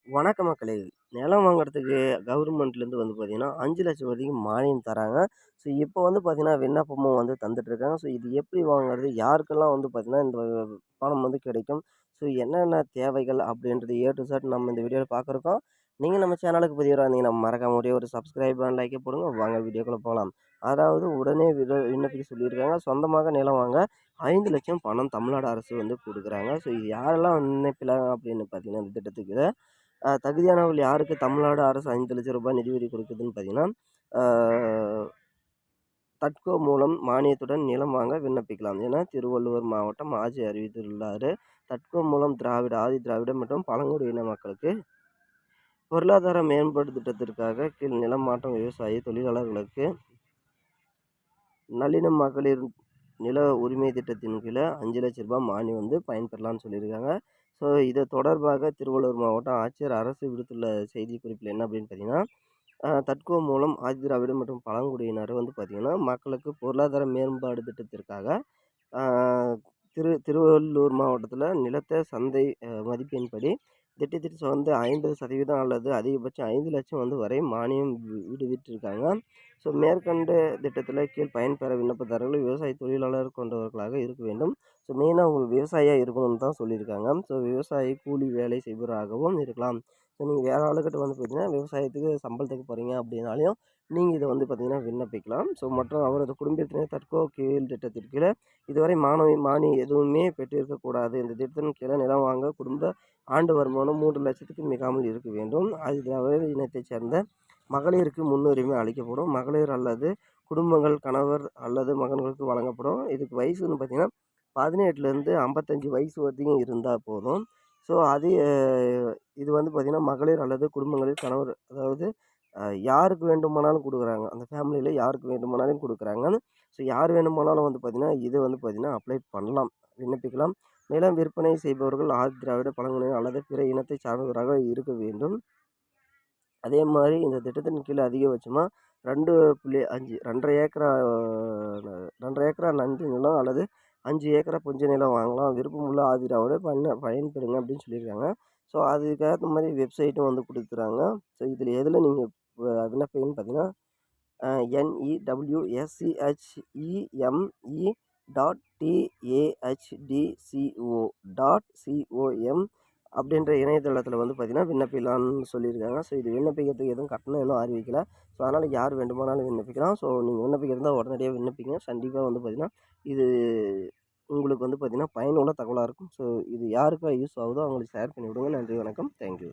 வணக்க மக்களே! நிலம் வாங்குறதுக்கு கவர்மெண்ட்லேருந்து வந்து பார்த்தீங்கன்னா, 5,00,000 வரைக்கும் மானியம் தராங்க. ஸோ, இப்போ வந்து பார்த்தீங்கன்னா, விண்ணப்பமும் வந்து தந்துட்டுருக்காங்க. ஸோ, இது எப்படி வாங்குறது? யாருக்கெல்லாம் வந்து பார்த்தீங்கன்னா, இந்த பணம் வந்து கிடைக்கும்? ஸோ, என்னென்ன தேவைகள்? அப்படின்றது ஏ டூ இசட் நம்ம இந்த வீடியோல பார்க்குறோம். நீங்க நம்ம சேனலுக்கு புதியவரா இருந்தீங்கன்னா, மறக்காம ஒரே ஒரு சப்ஸ்கிரைப் அண்ட் லைக்க போடுங்க. வாங்க வீடியோக்குள்ள போலாம். அதாவது உடனே விண்ணப்பிக்க சொல்லியிருக்காங்க. சொந்தமாக நிலம் வாங்க 5,00,000 பணம் தமிழ்நாடு அரசு வந்து குடுக்குறாங்க. ஸோ, இது யாரெல்லாம் விண்ணப்பிக்கலாம் அப்படின்னு பார்த்தீங்கன்னா, இந்த திட்டத்துக்கு தகுதியானவர்கள் யாருக்கு தமிழ்நாடு அரசு ரூ. 5,00,000 நிதியுதவி கொடுக்குதுன்னு பார்த்தீங்கன்னா, ஆ தட்கோ மூலம் மானியத்துடன் நிலம் வாங்க விண்ணப்பிக்கலாம் என திருவள்ளூர் மாவட்டம் ஆட்சி அறிவித்துள்ளார். தட்கோ மூலம் ஆதி திராவிட மற்றும் பழங்குடியின மக்களுக்கு பொருளாதார மேம்பாடு திட்டத்திற்காக கீழ் நிலம் மாற்றம் விவசாய தொழிலாளர்களுக்கு நளின மகளிர் நில உரிமை திட்டத்தின் கீழ ரூ. 5,00,000 மானியம் வந்து பயன்பெறலாம்னு சொல்லியிருக்காங்க. ஸோ, இது தொடர்பாக திருவள்ளூர் மாவட்ட ஆட்சியர் அரசு விடுத்துள்ள செய்திக்குறிப்பில் என்ன அப்படின்னு பார்த்தீங்கன்னா, தட்கோ மூலம் ஆதிதிராவிடர் மற்றும் பழங்குடியினர் வந்து பார்த்தீங்கன்னா, மக்களுக்கு பொருளாதார மேம்பாடு திட்டத்திற்காக ஆ திருவள்ளூர் மாவட்டத்தில நிலத்த சந்தை மதிப்பின்படி திட்டத்திற்கு வந்து 50% அல்லது அதிகபட்சம் 5,00,000 வந்து வரை மானியம் விடுவித்திருக்காங்க. ஸோ, மேற்கண்ட திட்டத்தில கீழ் பயன்பெற விண்ணப்பதாரர்கள் விவசாய தொழிலாளர் கொண்டவர்களாக இருக்க வேண்டும். ஸோ, மெயினா அவங்க விவசாயியா இருக்கணும்னு தான் சொல்லியிருக்காங்க. ஸோ, விவசாயி கூலி வேலை செய்பவராகவும் இருக்கலாம். ஸோ, நீங்க வேற ஆளுகிட்ட வந்து பார்த்தீங்கன்னா, விவசாயத்துக்கு சம்பளத்துக்கு போறீங்க அப்படின்னாலும், நீங்க இத வந்து பார்த்தீங்கன்னா விண்ணப்பிக்கலாம். ஸோ, மற்றும் அவரது குடும்பத்தினர் தட்கோ கீழ் திட்டத்தின் கீழ இதுவரை மானியம் எதுவுமே பெற்றிருக்கக்கூடாது. இந்த திட்டத்தின் கீழ நிலம் வாங்க குடும்ப ஆண்டு வருமானம் 3,00,000க்கு மிகாமல் இருக்க வேண்டும். ஆதிதிராவிட இனத்தைச் சேர்ந்த மகளிருக்கு முன்னுரிமை அளிக்கப்படும். மகளிர் அல்லது குடும்பங்கள் கணவர் அல்லது மகன்களுக்கு வழங்கப்படும். இதுக்கு வயசுன்னு பார்த்தீங்கன்னா, 18லேருந்து 55 வயசு வரைக்கும் இருந்தா போதும். ஸோ, இது வந்து பார்த்தீங்கன்னா, மகளிர் அல்லது குடும்பங்களில் கணவர் அதாவது யாருக்கு வேண்டுமானாலும் குடுக்குறாங்க. அந்த ஃபேமிலியில யாருக்கு வேண்டுமானாலும் குடுக்குறாங்க. ஸோ, யார் வேணுமானாலும் வந்து பார்த்தீங்கன்னா, இது வந்து பார்த்தீங்கன்னா அப்ளை பண்ணலாம், விண்ணப்பிக்கலாம். நிலம் விற்பனை செய்பவர்கள் ஆதி திராவிட பழங்குடியினர் அல்லது பிற இனத்தை சார்ந்தவராக இருக்க வேண்டும். அதே மாரி இந்த திட்டத்தின் கீழ அதிகபட்சமா 2.5 2 1/2 ஏக்கரா 2 1/2 ஏக்கரா நஞ்சு நிலம் அல்லது 5 ஏக்கரா புஞ்ச நிலம் வாங்கலாம். விருப்பமுள்ள ஆதிதிராவிடர் பயன்பெறுங்க அப்படின்னு சொல்லியிருக்காங்க. ஸோ, அதுக்கேத்த மாரி வெப்சைட்டும் வந்து குடுத்துறாங்க. ஸோ, இதில எதுல நீங்க விண்ணப்பிக்கணும்னு பார்த்தீங்கன்னா, NEWSCHE.TAHDCO.com அப்படின்ற இணையதளத்தில வந்து பார்த்தீங்கன்னா, விண்ணப்பிக்கலாம்னு சொல்லியிருக்காங்க. ஸோ, இது விண்ணப்பிக்கிறதுக்கு எதுவும் கட்டணம் எதுவும் அறிவிக்கல. ஸோ, அதனால யார் வேண்டுமானாலும் விண்ணப்பிக்கலாம். ஸோ, நீங்க விண்ணப்பிக்கிறதா உடனடியா விண்ணப்பிங்க. கண்டிப்பா வந்து பார்த்தீங்கன்னா, இது உங்களுக்கு வந்து பார்த்தீங்கன்னா, பயனுள்ள தகவலா இருக்கும். ஸோ, இது யாருக்கெல்லாம் யூஸ் ஆகுதோ அவங்களுக்கு ஷேர் பண்ணி விடுங்க. நன்றி, வணக்கம். Thank you.